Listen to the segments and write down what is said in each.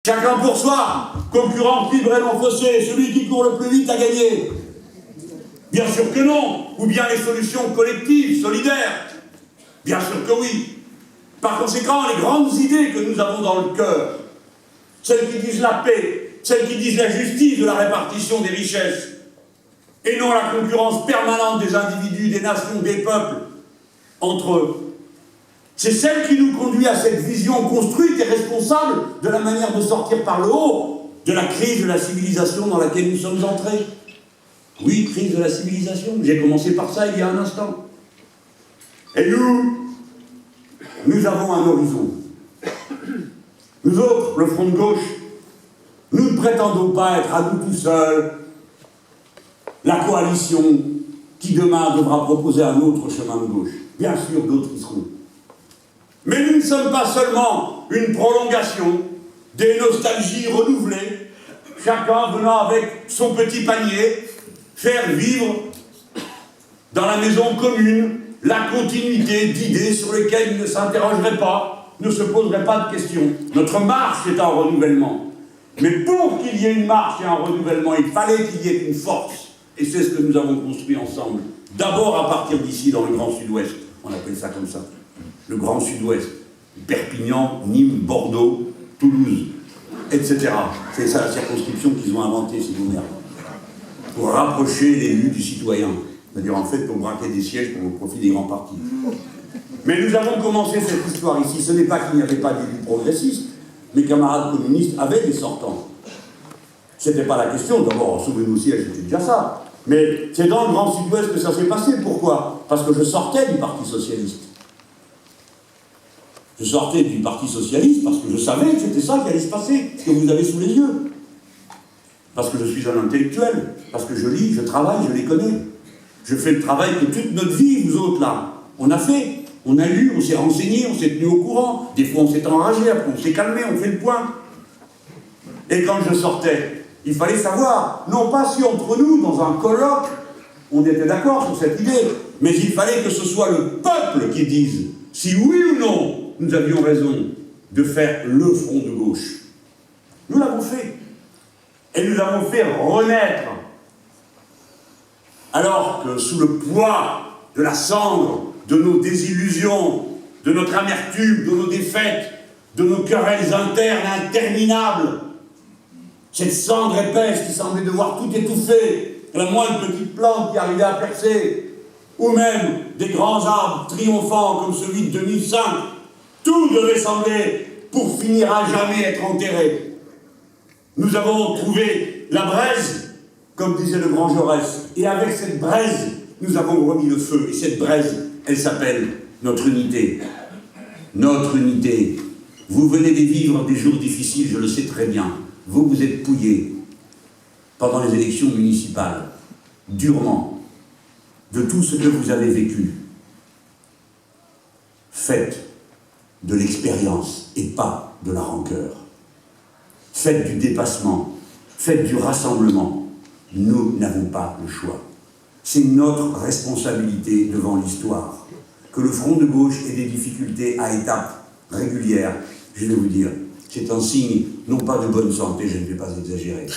Chacun pour soi, concurrence libre et non faussée, celui qui court le plus vite a gagné. Bien sûr que non, ou bien les solutions collectives, solidaires. Bien sûr que oui. Par conséquent, les grandes idées que nous avons dans le cœur, celles qui disent la paix, celles qui disent la justice de la répartition des richesses, et non la concurrence permanente des individus, des nations, des peuples, entre eux, c'est celle qui nous conduit à cette vision construite et responsable de la manière de sortir par le haut de la crise de la civilisation dans laquelle nous sommes entrés. Oui, crise de la civilisation. J'ai commencé par ça il y a un instant. Et nous avons un horizon. Nous autres, le Front de gauche, nous ne prétendons pas être à nous tout seuls la coalition qui demain devra proposer un autre chemin de gauche. Bien sûr, d'autres y seront. Mais nous ne sommes pas seulement une prolongation des nostalgies renouvelées, chacun venant avec son petit panier, faire vivre dans la maison commune la continuité d'idées sur lesquelles il ne s'interrogerait pas, ne se poserait pas de questions. Notre marche est un renouvellement. Mais pour qu'il y ait une marche et un renouvellement, il fallait qu'il y ait une force. Et c'est ce que nous avons construit ensemble. D'abord à partir d'ici, dans le Grand Sud-Ouest. On appelle ça comme ça. Le Grand Sud-Ouest, Perpignan, Nîmes, Bordeaux, Toulouse, etc. C'est ça la circonscription qu'ils ont inventée, ces gouverneurs. Pour rapprocher l'élu du citoyen. C'est-à-dire en fait pour braquer des sièges pour le profit des grands partis. Mais nous avons commencé cette histoire ici. Ce n'est pas qu'il n'y avait pas d'élus progressistes. Mes camarades communistes avaient des sortants. C'était pas la question. D'abord, souvenez-nous aussi, c'était déjà ça. Mais c'est dans le Grand Sud-Ouest que ça s'est passé. Pourquoi? Parce que je sortais du Parti Socialiste. Je sortais du Parti Socialiste parce que je savais que c'était ça qui allait se passer, ce que vous avez sous les yeux. Parce que je suis un intellectuel, parce que je lis, je travaille, je les connais. Je fais le travail que toute notre vie, vous autres là, on a fait. On a lu, on s'est renseigné, on s'est tenu au courant. Des fois on s'est enragé, après on s'est calmé, on fait le point. Et quand je sortais, il fallait savoir, non pas si entre nous, dans un colloque, on était d'accord sur cette idée, mais il fallait que ce soit le peuple qui dise si oui ou non nous avions raison de faire le front de gauche. Nous l'avons fait. Et nous l'avons fait renaître. Alors que sous le poids de la cendre, de nos désillusions, de notre amertume, de nos défaites, de nos querelles internes interminables, cette cendre épaisse qui semblait devoir tout étouffer, la moindre petite plante qui arrivait à percer, ou même des grands arbres triomphants comme celui de 2005, tout devait sembler, pour finir à jamais, être enterré. Nous avons trouvé la braise, comme disait le grand Jaurès, et avec cette braise, nous avons remis le feu. Et cette braise, elle s'appelle notre unité. Notre unité. Vous venez de vivre des jours difficiles, je le sais très bien. Vous vous êtes pouillés pendant les élections municipales, durement, de tout ce que vous avez vécu. Faites de l'expérience et pas de la rancœur. Faites du dépassement, faites du rassemblement. Nous n'avons pas le choix. C'est notre responsabilité devant l'histoire. Que le Front de gauche ait des difficultés à étapes régulières, je vais vous dire, c'est un signe, non pas de bonne santé, je ne vais pas exagérer,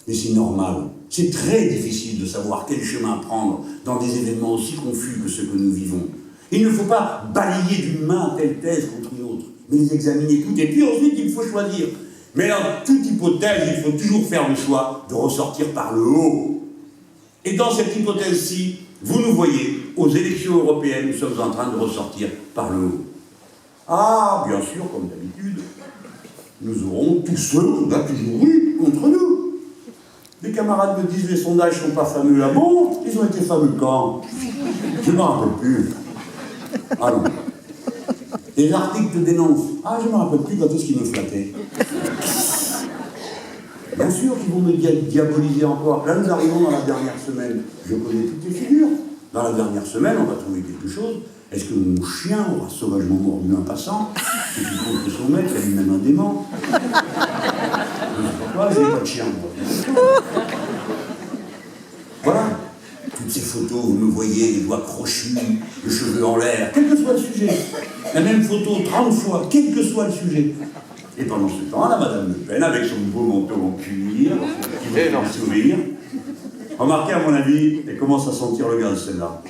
mais c'est normal. C'est très difficile de savoir quel chemin prendre dans des événements aussi confus que ceux que nous vivons. Il ne faut pas balayer d'une main telle thèse contre une autre, mais les examiner toutes. Et puis ensuite, il faut choisir. Mais dans toute hypothèse, il faut toujours faire le choix de ressortir par le haut. Et dans cette hypothèse-ci, vous nous voyez, aux élections européennes, nous sommes en train de ressortir par le haut. Ah, bien sûr, comme d'habitude, nous aurons tous ceux qu'on a toujours eu contre nous. Les camarades me disent les sondages ne sont pas fameux. Ah bon? Ils ont été fameux quand? Je ne me rappelle plus. Ah non. Les articles te dénoncent. Ah, je ne me rappelle plus quand est-ce qu'ils me flattaient. Bien sûr qu'ils vont me diaboliser encore. Là, nous arrivons dans la dernière semaine. Je connais toutes les figures. Dans la dernière semaine, on va trouver quelque chose. Est-ce que mon chien aura sauvagement mordu un passant? C'est qu'il compte que son maître est lui-même un dément. Je ne sais pas pourquoi, je n'ai pas de chien, moi. Voilà. Toutes ces photos, vous me voyez, les doigts crochus, les cheveux en l'air, quel que soit le sujet. La même photo 30 fois, quel que soit le sujet. Et pendant ce temps, la Madame Le Pen, avec son beau manteau en cuir, qui vous fait sourire, remarquez, à mon avis, elle commence à sentir le gaz, celle-là.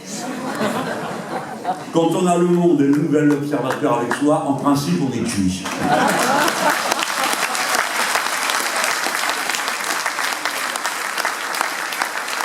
Quand on a Le Monde et le Nouvel Observateur avec soi, en principe, on est cuit.